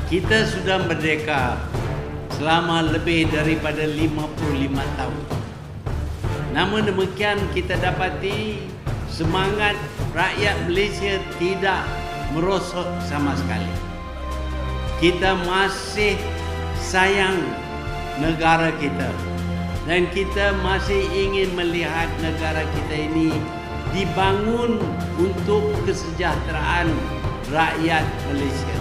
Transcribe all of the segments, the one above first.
Kita sudah merdeka selama lebih daripada 55 tahun. Namun demikian kita dapati semangat rakyat Malaysia tidak merosot sama sekali. Kita masih sayang negara kita dan kita masih ingin melihat negara kita ini dibangun untuk kesejahteraan rakyat Malaysia.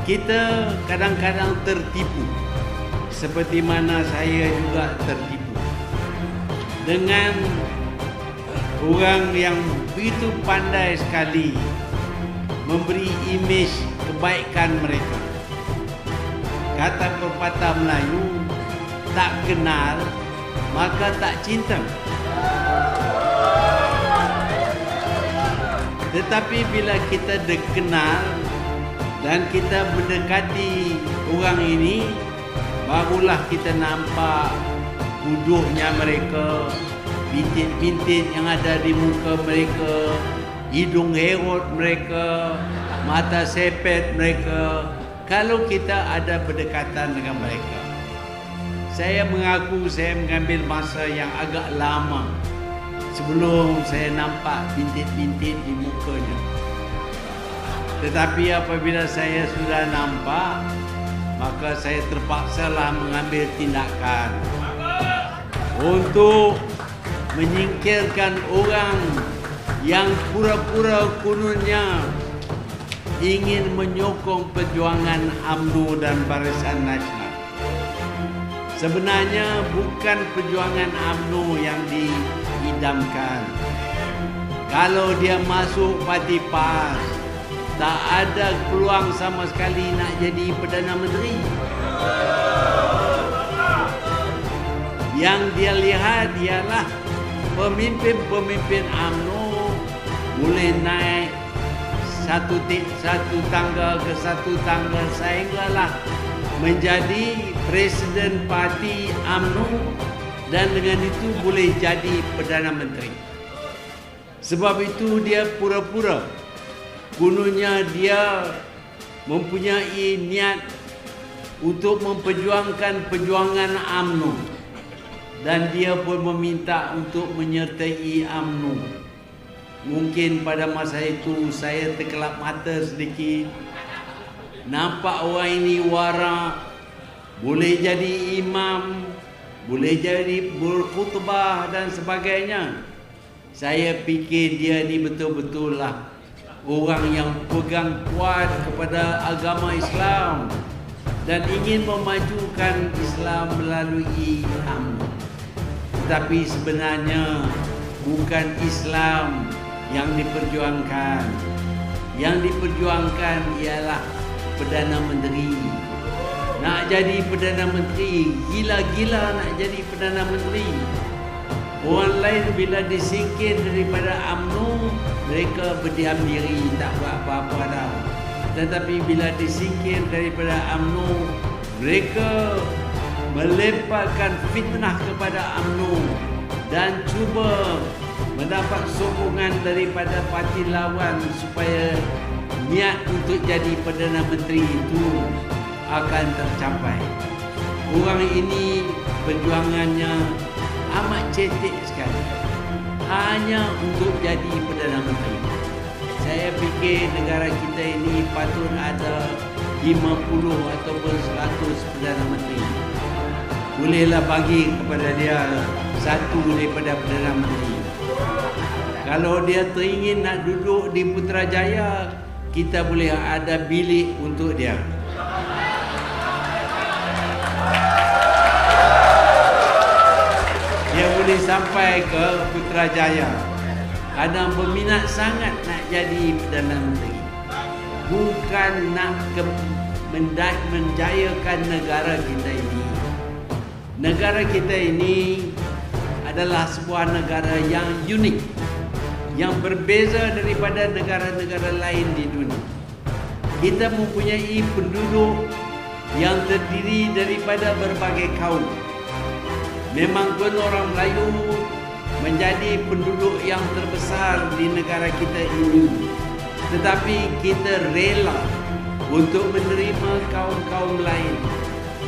Kita kadang-kadang tertipu, seperti mana saya juga tertipu dengan orang yang begitu pandai sekali memberi imej kebaikan mereka. Kata pepatah Melayu, tak kenal maka tak cinta. Tetapi bila kita dikenal dan kita mendekati orang ini, barulah kita nampak duduknya mereka, bintik-bintik yang ada di muka mereka, hidung herot mereka, mata sepet mereka. Kalau kita ada berdekatan dengan mereka, saya mengaku saya mengambil masa yang agak lama sebelum saya nampak bintik-bintik di mukanya. Tetapi apabila saya sudah nampak, maka saya terpaksalah mengambil tindakan untuk menyingkirkan orang yang pura-pura kononnya ingin menyokong perjuangan UMNO dan Barisan Nasional. Sebenarnya bukan perjuangan UMNO yang diidamkan. Kalau dia masuk parti PAS, tak ada peluang sama sekali nak jadi Perdana Menteri. Yang dia lihat ialah pemimpin-pemimpin UMNO boleh naik satu tangga ke satu tangga sehinggalah menjadi Presiden Parti UMNO dan dengan itu boleh jadi Perdana Menteri. Sebab itu dia pura-pura kononnya dia mempunyai niat untuk memperjuangkan perjuangan UMNO dan dia pun meminta untuk menyertai UMNO. Mungkin pada masa itu saya terkelap mata sedikit, nampak orang ini warak, boleh jadi imam, boleh jadi berkhutbah dan sebagainya. Saya fikir dia ni betul-betul lah orang yang pegang kuat kepada agama Islam dan ingin memajukan Islam melalui UMNO. Tetapi sebenarnya bukan Islam yang diperjuangkan. Yang diperjuangkan ialah Perdana Menteri. Nak jadi Perdana Menteri, gila-gila nak jadi Perdana Menteri. Orang lain bila disingkir daripada UMNO, mereka berdiam diri, tak buat apa-apa dah. Tetapi bila disingkir daripada UMNO, mereka melemparkan fitnah kepada UMNO dan cuba mendapat sokongan daripada parti lawan supaya niat untuk jadi Perdana Menteri itu akan tercapai. Orang ini perjuangannya amat cetek sekali, hanya untuk jadi Perdana Menteri. Saya fikir negara kita ini patut ada 50 ataupun 100 Perdana Menteri. Bolehlah bagi kepada dia satu daripada Perdana Menteri. Kalau dia teringin nak duduk di Putrajaya, kita boleh ada bilik untuk dia. Dia boleh sampai ke Putrajaya. Kadang berminat sangat nak jadi Perdana Menteri. Bukan nak menjayakan negara kita ini. Negara kita ini adalah sebuah negara yang unik, yang berbeza daripada negara-negara lain di dunia. Kita mempunyai penduduk yang terdiri daripada berbagai kaum. Memang pun orang Melayu menjadi penduduk yang terbesar di negara kita ini. Tetapi kita rela untuk menerima kaum-kaum lain,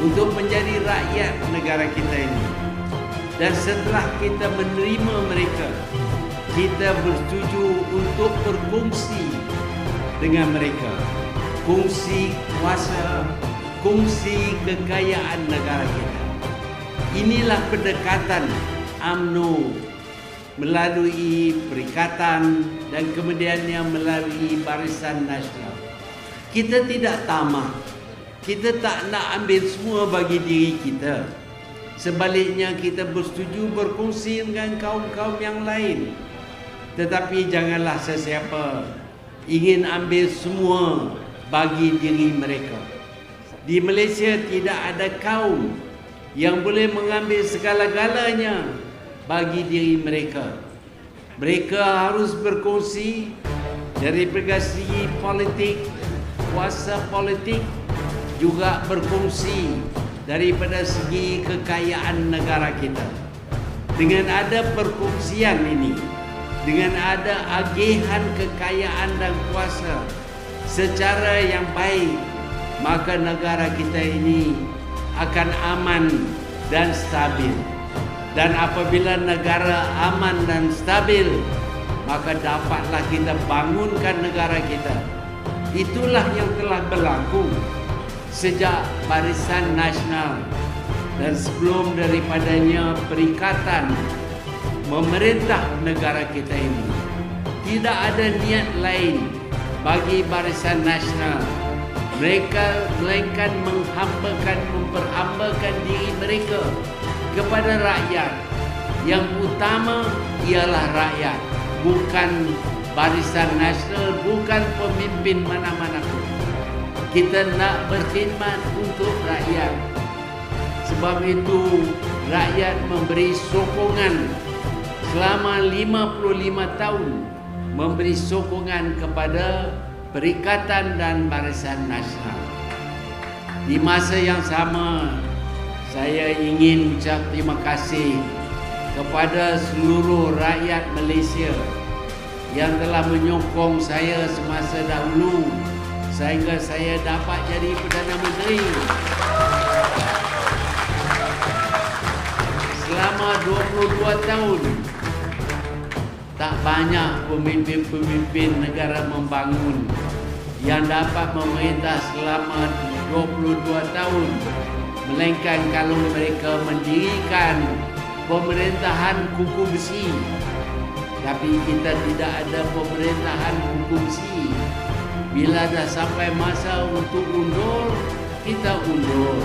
untuk menjadi rakyat negara kita ini. Dan setelah kita menerima mereka, kita bersetuju untuk berkongsi dengan mereka, kongsi kuasa, kongsi kekayaan negara kita. Inilah pendekatan UMNO melalui perikatan dan kemudiannya melalui Barisan Nasional. Kita tidak tamak, kita tak nak ambil semua bagi diri kita. Sebaliknya kita bersetuju berkongsi dengan kaum-kaum yang lain. Tetapi janganlah sesiapa ingin ambil semua bagi diri mereka. Di Malaysia tidak ada kaum yang boleh mengambil segala-galanya bagi diri mereka. Mereka harus berkongsi dari segi politik, kuasa politik, juga berkongsi daripada segi kekayaan negara kita. Dengan ada perkongsian ini, dengan ada agihan kekayaan dan kuasa secara yang baik, maka negara kita ini akan aman dan stabil. Dan apabila negara aman dan stabil, maka dapatlah kita bangunkan negara kita. Itulah yang telah berlaku sejak Barisan Nasional dan sebelum daripadanya perikatan memerintah negara kita ini. Tidak ada niat lain bagi Barisan Nasional, mereka melainkan memperhambakan diri mereka kepada rakyat. Yang utama ialah rakyat, bukan Barisan Nasional, bukan pemimpin mana-mana pun. Kita nak berkhidmat untuk rakyat. Sebab itu rakyat memberi sokongan selama 55 tahun, memberi sokongan kepada Perikatan dan Barisan Nasional. Di masa yang sama, saya ingin ucap terima kasih kepada seluruh rakyat Malaysia yang telah menyokong saya semasa dahulu sehingga saya dapat jadi Perdana Menteri. Selama 22 tahun, tak banyak pemimpin-pemimpin negara membangun yang dapat memerintah selama 22 tahun, melainkan kalau mereka mendirikan pemerintahan kuku besi. Tapi kita tidak ada pemerintahan kuku besi. Bila dah sampai masa untuk undur, kita undur.